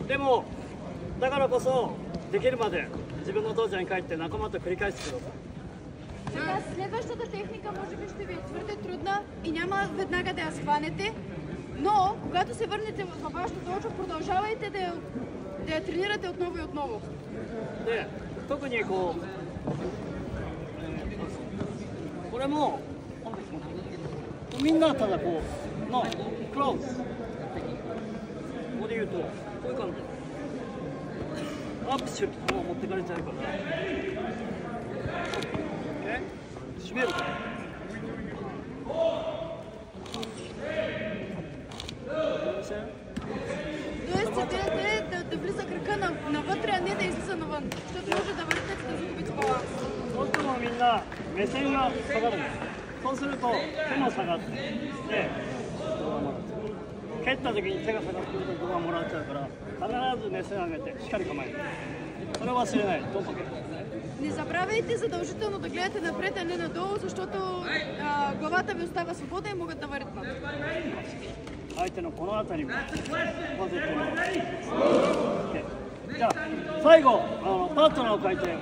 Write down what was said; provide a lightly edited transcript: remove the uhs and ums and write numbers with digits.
でもだからこそできるまで自分の道場に帰って仲間と繰り返してください。Сега следващата техника може би ще ви е твърде трудна и няма веднага да я схванете, но когато се върнете във вашето доджо, продължавайте да я тренирате отново и отново. で、特にこれもみんなただこうのクローズここで言うとこういう感じアップシュッと持ってかれちゃうから締めるから。Тоест, цепирате да влиза кръка навътре, а не да излиза навън, защото може да въртите да загубите баланс. どうしてもみんな目線が下がるんです。そうすると手も下がってで蹴った時に手が下がってくるとここがもらっちゃうから必ず目線上げてしっかり構える。それを忘れない。どうかけ。Не забравяйте задължително да гледате напред, а не надолу, защото главата ви остава свободна и могат да въртнат. 相手のこの辺りも混ぜてじゃあ最後パートナーを書いて